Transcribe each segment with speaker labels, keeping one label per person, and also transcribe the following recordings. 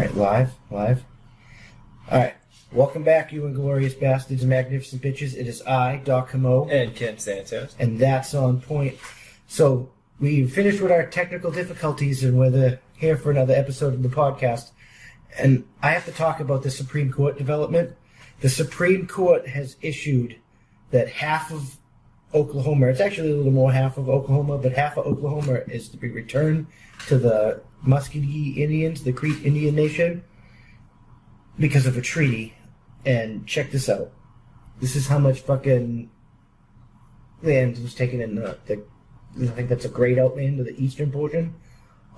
Speaker 1: All right, live. All right, welcome back, you Inglorious Bastards and Magnificent Bitches. It is I, Doc Hamo.
Speaker 2: And Ken Santos.
Speaker 1: And that's on point. So, we finished with our technical difficulties, and we're here for another episode of the podcast. And I have to talk about the Supreme Court development. The Supreme Court has issued that half of Oklahoma, it's actually a little more half of Oklahoma, but half of Oklahoma is to be returned to the Muscogee Indians, the Creek Indian Nation, because of a treaty. And check this out. This is how much fucking land was taken in I think that's a grade out land of the eastern portion.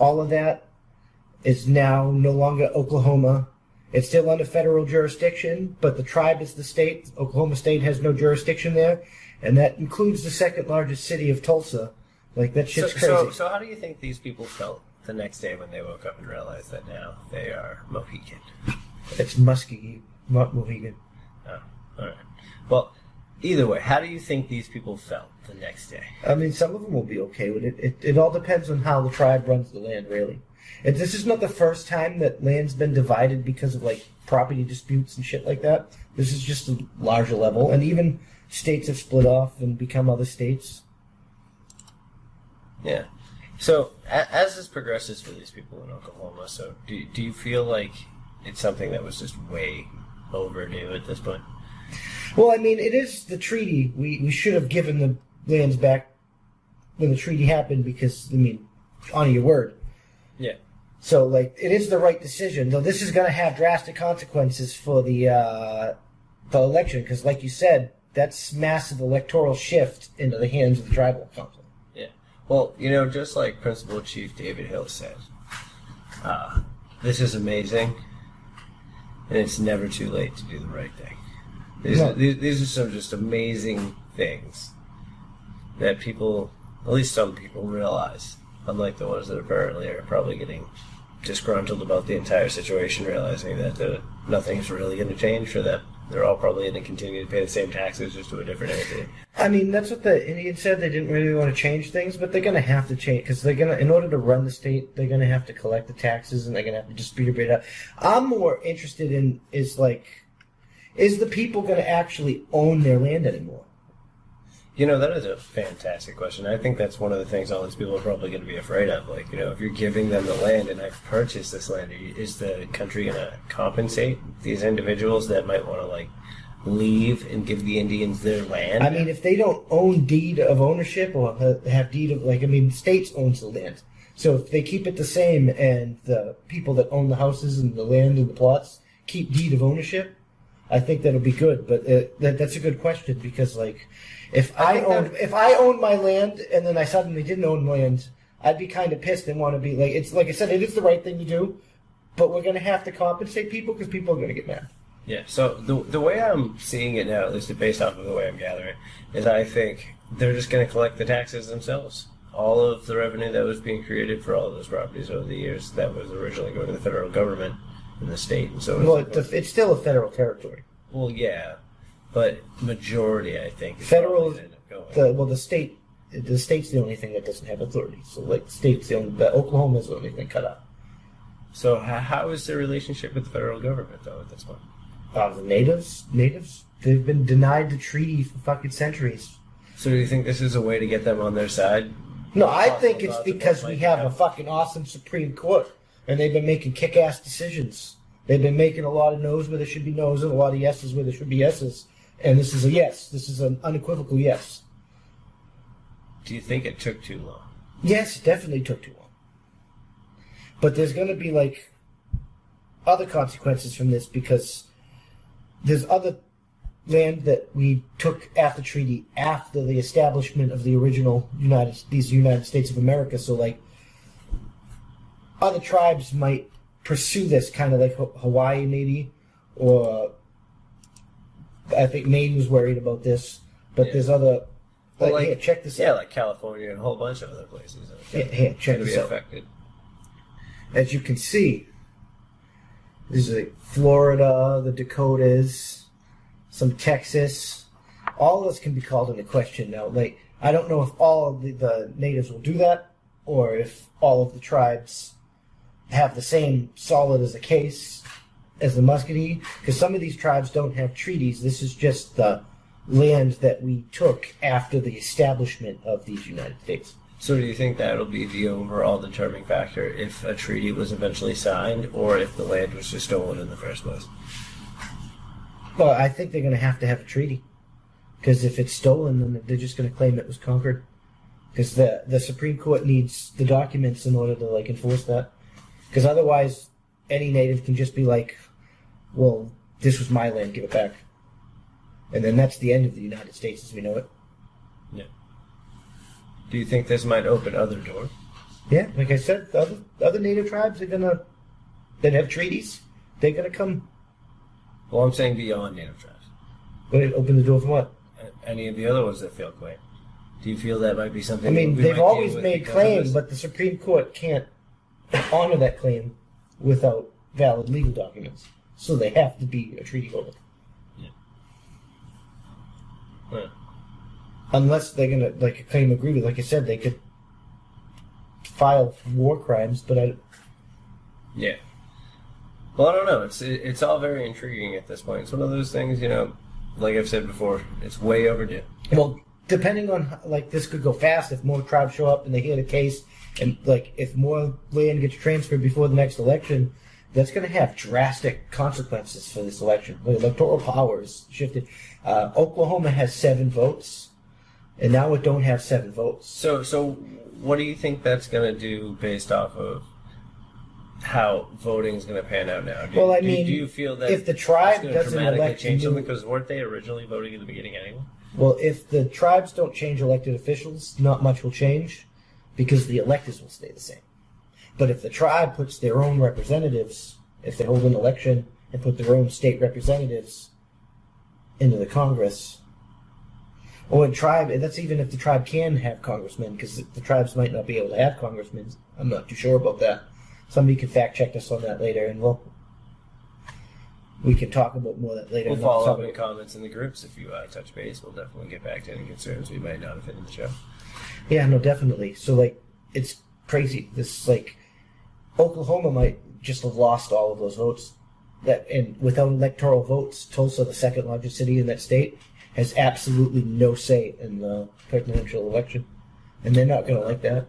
Speaker 1: All of that is now no longer Oklahoma. It's still under federal jurisdiction, but the tribe is the state. Oklahoma State has no jurisdiction there, and that includes the second largest city of Tulsa. Like, that shit's crazy.
Speaker 2: So how do you think these people felt the next day when they woke up and realized that now they are Mohegan?
Speaker 1: It's Muscogee, not Mohegan.
Speaker 2: Oh, all right. Well, either way, how do you think these people felt the next day?
Speaker 1: I mean, some of them will be okay with it. It all depends on how the tribe runs the land, really. And this is not the first time that land's been divided because of, like, property disputes and shit like that. This is just a larger level. And even states have split off and become other states.
Speaker 2: Yeah. So, as this progresses for these people in Oklahoma, so do you feel like it's something that was just way overdue at this point?
Speaker 1: Well, I mean, it is the treaty. We should have given the lands back when the treaty happened because, I mean, honor your word.
Speaker 2: Yeah.
Speaker 1: So, like, it is the right decision. Though this is going to have drastic consequences for the election because, like you said, that's massive electoral shift into the hands of the tribal council.
Speaker 2: Yeah. Well, you know, just like Principal Chief David Hill said, this is amazing, and it's never too late to do the right thing. These are some just amazing things that people, at least some people, realize, unlike the ones that apparently are probably getting disgruntled about the entire situation, realizing that nothing's really going to change for them. They're all probably going to continue to pay the same taxes, just to a different entity. I
Speaker 1: mean, that's what the Indians said. They didn't really want to change things, but they're going to have to change, because they're going to, in order to run the state, they're going to have to collect the taxes, and they're going to have to distribute it out. I'm more interested in, is the people going to actually own their land anymore?
Speaker 2: You know, that is a fantastic question. I think that's one of the things all these people are probably going to be afraid of. Like, you know, if you're giving them the land and I've purchased this land, is the country going to compensate these individuals that might want to, like, leave and give the Indians their land?
Speaker 1: I mean, if they don't own deed of ownership or have deed of, like, I mean, states owns the land. So if they keep it the same and the people that own the houses and the land and the plots keep deed of ownership, I think that'll be good. But that's a good question because, like, if I owned my land and then I suddenly didn't own land, I'd be kind of pissed and want to be like, it's like I said, it is the right thing to do, but we're going to have to compensate people because people are going to get mad.
Speaker 2: Yeah. So the way I'm seeing it now, at least based off of the way I'm gathering, is I think they're just going to collect the taxes themselves. All of the revenue that was being created for all of those properties over the years that was originally going to the federal government in the state, and so
Speaker 1: it's still a federal territory.
Speaker 2: Well, yeah, but majority, I think, is
Speaker 1: federal.
Speaker 2: The
Speaker 1: state's the only thing that doesn't have authority. So, like, Oklahoma is the only thing cut out.
Speaker 2: So, how is their relationship with the federal government, though, at this point?
Speaker 1: The natives, they've been denied the treaty for fucking centuries.
Speaker 2: So, do you think this is a way to get them on their side?
Speaker 1: No, I think it's because we have a fucking awesome Supreme Court. And they've been making kick-ass decisions. They've been making a lot of no's where there should be no's and a lot of yeses where there should be yeses. And this is a yes. This is an unequivocal yes.
Speaker 2: Do you think it took too long?
Speaker 1: Yes, it definitely took too long. But there's going to be, like, other consequences from this because there's other land that we took after treaty, after the establishment of the original United States of America. So, like, other tribes might pursue this, kind of like Hawaii, maybe, or I think Maine was worried about this. But there's other, like, here, check this out.
Speaker 2: Yeah, like California and a whole bunch of other places.
Speaker 1: Here, check this out.
Speaker 2: Affected.
Speaker 1: As you can see, there's like Florida, the Dakotas, some Texas. All of this can be called into question now. Like, I don't know if all of the natives will do that, or if all of the tribes have the same solid as a case as the Muscatine, because some of these tribes don't have treaties. This is just the land that we took after the establishment of these United States.
Speaker 2: So do you think that'll be the overall determining factor if a treaty was eventually signed or if the land was just stolen in the first place?
Speaker 1: Well, I think they're going to have a treaty. Because if it's stolen, then they're just going to claim it was conquered. Because the Supreme Court needs the documents in order to, like, enforce that. Because otherwise, any native can just be like, well, this was my land, give it back. And then that's the end of the United States as we know it.
Speaker 2: Yeah. Do you think this might open other doors?
Speaker 1: Yeah, like I said, other native tribes are going to, that have treaties, they're going to come.
Speaker 2: Well, I'm saying beyond native tribes.
Speaker 1: Wait, open the door for what?
Speaker 2: Any of the other ones that fail claim. Do you feel that might be something?
Speaker 1: I mean,
Speaker 2: we
Speaker 1: they've
Speaker 2: might
Speaker 1: always
Speaker 2: deal with
Speaker 1: made
Speaker 2: because of
Speaker 1: claims,
Speaker 2: this?
Speaker 1: but the Supreme Court can't honor that claim without valid legal documents. So they have to be a treaty holder.
Speaker 2: Yeah. Well,
Speaker 1: Unless they're going to, like, a claim agree with, like I said, they could file war crimes, but
Speaker 2: yeah. Well, I don't know. It's all very intriguing at this point. It's one of those things, you know, like I've said before, it's way overdue.
Speaker 1: Well, depending on, like, this could go fast if more tribes show up and they hear the case, and, like, if more land gets transferred before the next election, that's going to have drastic consequences for this election. The electoral power is shifted. Oklahoma has 7 votes, and now it don't have 7 votes.
Speaker 2: So what do you think that's going to do based off of how voting is going to pan out now?
Speaker 1: Do
Speaker 2: you feel that
Speaker 1: if the tribe
Speaker 2: it's going to
Speaker 1: doesn't
Speaker 2: dramatically
Speaker 1: elect
Speaker 2: change
Speaker 1: new,
Speaker 2: something? Because weren't they originally voting in the beginning anyway?
Speaker 1: Well, if the tribes don't change elected officials, not much will change, because the electors will stay the same. But if the tribe puts their own representatives, if they hold an election and put their own state representatives into the Congress, or a tribe, and that's even if the tribe can have congressmen, because the tribes might not be able to have congressmen. I'm not too sure about that. Somebody can fact check us on that later, and we can talk about more of that later.
Speaker 2: We'll follow up in comments in the groups if you touch base. We'll definitely get back to any concerns we might not have hit in the show.
Speaker 1: Yeah, no, definitely. So, like, it's crazy. This, like, Oklahoma might just have lost all of those votes. And without electoral votes, Tulsa, the second largest city in that state, has absolutely no say in the presidential election. And they're not going to like that.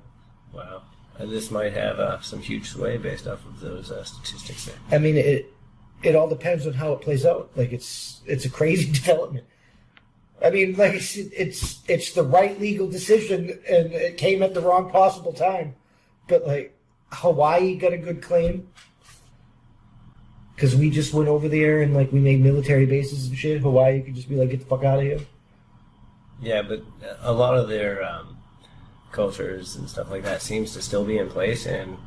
Speaker 2: Wow. And this might have some huge sway based off of those statistics there.
Speaker 1: I mean, it all depends on how it plays out. Like, it's a crazy development. I mean, like, it's the right legal decision, and it came at the wrong possible time. But, like, Hawaii got a good claim because we just went over there and, like, we made military bases and shit. Hawaii could just be like, get the fuck out of here.
Speaker 2: Yeah, but a lot of their cultures and stuff like that seems to still be in place, and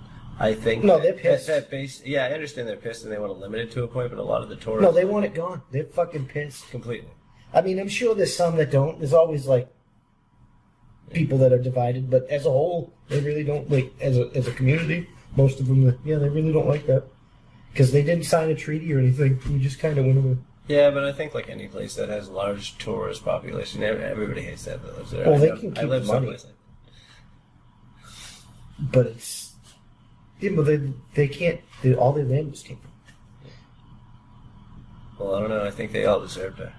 Speaker 2: I think
Speaker 1: they're pissed.
Speaker 2: Yeah, I understand they're pissed and they want to limit it to a point, but a lot of the tourists...
Speaker 1: No, they want it gone. They're fucking pissed.
Speaker 2: Completely.
Speaker 1: I mean, I'm sure there's some that don't. There's always, like, people that are divided, but as a whole, they really don't, like, as a community, most of them, they really don't like that. Because they didn't sign a treaty or anything. We just kind of went over.
Speaker 2: Yeah, but I think, like, any place that has a large tourist population, everybody hates that lives there.
Speaker 1: Well, they can keep
Speaker 2: I live
Speaker 1: the money.
Speaker 2: someplace like that.
Speaker 1: But it's... Yeah, but they can't... all their land was taken.
Speaker 2: Well, I don't know. I think they all deserve to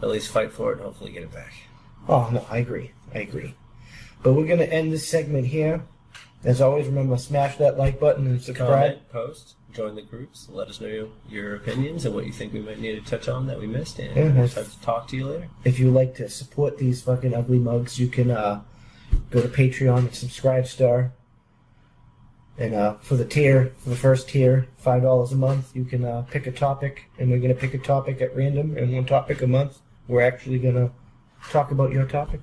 Speaker 2: at least fight for it and hopefully get it back.
Speaker 1: Oh, no, I agree. But we're going to end this segment here. As always, remember, smash that like button and subscribe.
Speaker 2: Comment, post, join the groups, let us know your opinions and what you think we might need to touch on that we missed, and we'll have to talk to you later.
Speaker 1: If you like to support these fucking ugly mugs, you can go to Patreon and subscribe star. And for the first tier, $5 a month, you can pick a topic, and we're going to pick a topic at random, and one topic a month. We're actually going to talk about your topic.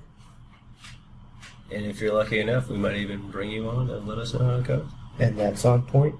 Speaker 2: And if you're lucky enough, we might even bring you on and let us know how it goes.
Speaker 1: And that's on point.